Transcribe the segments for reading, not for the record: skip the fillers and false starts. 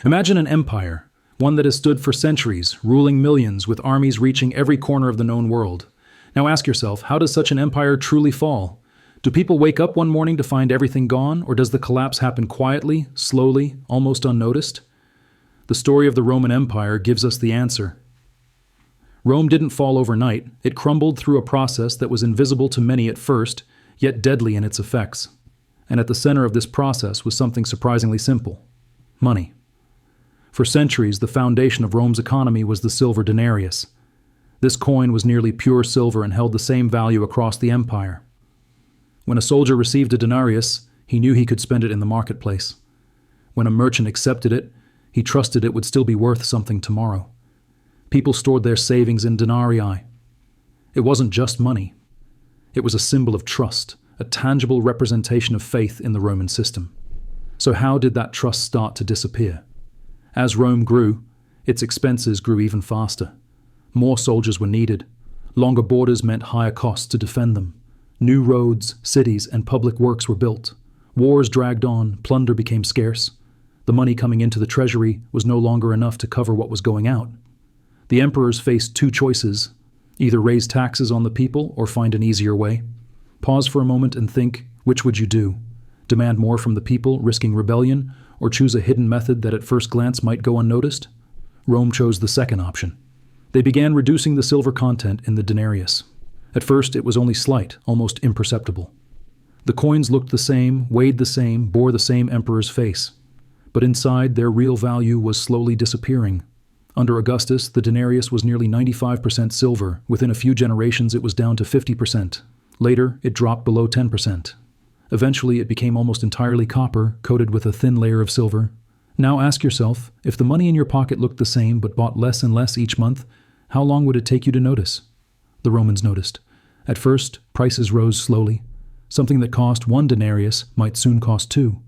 Imagine an empire, one that has stood for centuries, ruling millions with armies reaching every corner of the known world. Now ask yourself, how does such an empire truly fall? Do people wake up one morning to find everything gone, or does the collapse happen quietly, slowly, almost unnoticed? The story of the Roman Empire gives us the answer. Rome didn't fall overnight. It crumbled through a process that was invisible to many at first, yet deadly in its effects. And at the center of this process was something surprisingly simple: money. For centuries, the foundation of Rome's economy was the silver denarius. This coin was nearly pure silver and held the same value across the empire. When a soldier received a denarius, he knew he could spend it in the marketplace. When a merchant accepted it, he trusted it would still be worth something tomorrow. People stored their savings in denarii. It wasn't just money. It was a symbol of trust, a tangible representation of faith in the Roman system. So how did that trust start to disappear? As Rome grew, its expenses grew even faster. More soldiers were needed. Longer borders meant higher costs to defend them. New roads, cities, and public works were built. Wars dragged on, plunder became scarce. The money coming into the treasury was no longer enough to cover what was going out. The emperors faced two choices: either raise taxes on the people or find an easier way. Pause for a moment and think, which would you do? Demand more from the people, risking rebellion, or choose a hidden method that at first glance might go unnoticed? Rome chose the second option. They began reducing the silver content in the denarius. At first, it was only slight, almost imperceptible. The coins looked the same, weighed the same, bore the same emperor's face. But inside, their real value was slowly disappearing. Under Augustus, the denarius was nearly 95% silver. Within a few generations, it was down to 50%. Later, it dropped below 10%. Eventually, it became almost entirely copper, coated with a thin layer of silver. Now ask yourself, if the money in your pocket looked the same but bought less and less each month, how long would it take you to notice? The Romans noticed. At first, prices rose slowly. Something that cost 1 denarius might soon cost 2,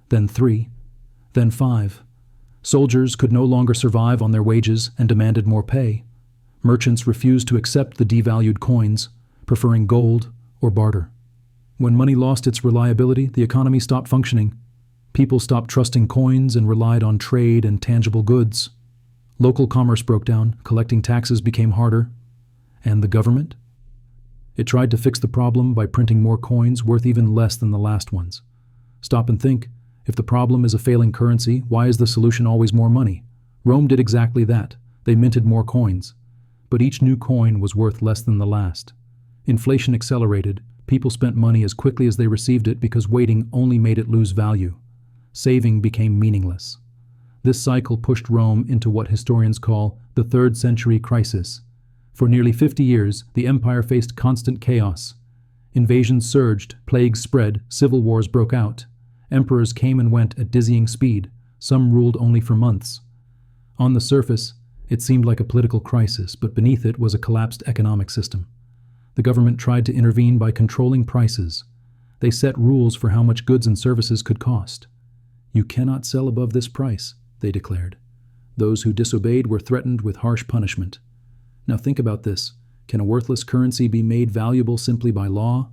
then 3, then 5. Soldiers could no longer survive on their wages and demanded more pay. Merchants refused to accept the devalued coins, preferring gold or barter. When money lost its reliability, the economy stopped functioning. People stopped trusting coins and relied on trade and tangible goods. Local commerce broke down, collecting taxes became harder. And the government? It tried to fix the problem by printing more coins worth even less than the last ones. Stop and think. If the problem is a failing currency, why is the solution always more money? Rome did exactly that. They minted more coins. But each new coin was worth less than the last. Inflation accelerated. People spent money as quickly as they received it because waiting only made it lose value. Saving became meaningless. This cycle pushed Rome into what historians call the 3rd century crisis. For nearly 50 years, the empire faced constant chaos. Invasions surged, plagues spread, civil wars broke out. Emperors came and went at dizzying speed. Some ruled only for months. On the surface, it seemed like a political crisis, but beneath it was a collapsed economic system. The government tried to intervene by controlling prices. They set rules for how much goods and services could cost. "You cannot sell above this price," they declared. Those who disobeyed were threatened with harsh punishment. Now think about this. Can a worthless currency be made valuable simply by law?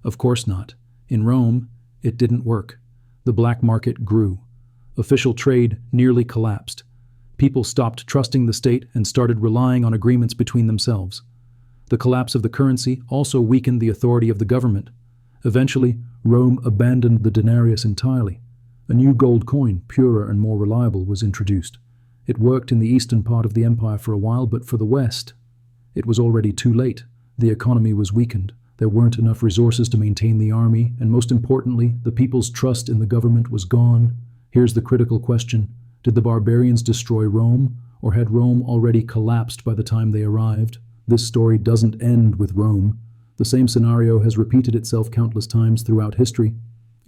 Of course not. In Rome, it didn't work. The black market grew. Official trade nearly collapsed. People stopped trusting the state and started relying on agreements between themselves. The collapse of the currency also weakened the authority of the government. Eventually, Rome abandoned the denarius entirely. A new gold coin, purer and more reliable, was introduced. It worked in the eastern part of the empire for a while, but for the west, it was already too late. The economy was weakened. There weren't enough resources to maintain the army, and most importantly, the people's trust in the government was gone. Here's the critical question. Did the barbarians destroy Rome, or had Rome already collapsed by the time they arrived? This story doesn't end with Rome. The same scenario has repeated itself countless times throughout history.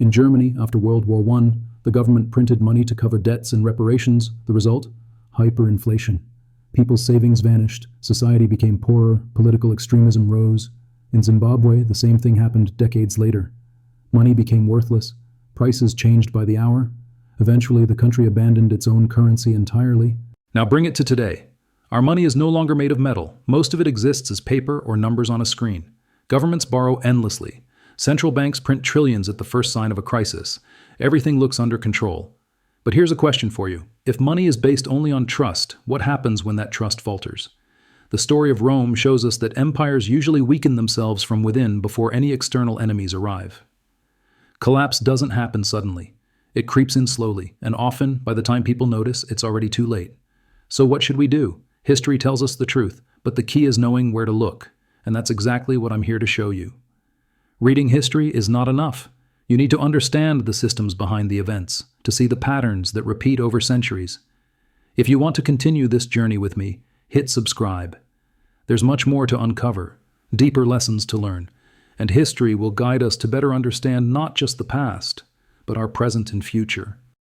In Germany, after World War I, the government printed money to cover debts and reparations. The result? Hyperinflation. People's savings vanished, society became poorer, political extremism rose. In Zimbabwe, the same thing happened decades later. Money became worthless, prices changed by the hour. Eventually, the country abandoned its own currency entirely. Now bring it to today. Our money is no longer made of metal. Most of it exists as paper or numbers on a screen. Governments borrow endlessly. Central banks print trillions at the first sign of a crisis. Everything looks under control. But here's a question for you. If money is based only on trust, what happens when that trust falters? The story of Rome shows us that empires usually weaken themselves from within before any external enemies arrive. Collapse doesn't happen suddenly. It creeps in slowly, and often, by the time people notice, it's already too late. So what should we do? History tells us the truth, but the key is knowing where to look, and that's exactly what I'm here to show you. Reading history is not enough. You need to understand the systems behind the events, to see the patterns that repeat over centuries. If you want to continue this journey with me, hit subscribe. There's much more to uncover, deeper lessons to learn, and history will guide us to better understand not just the past, but our present and future.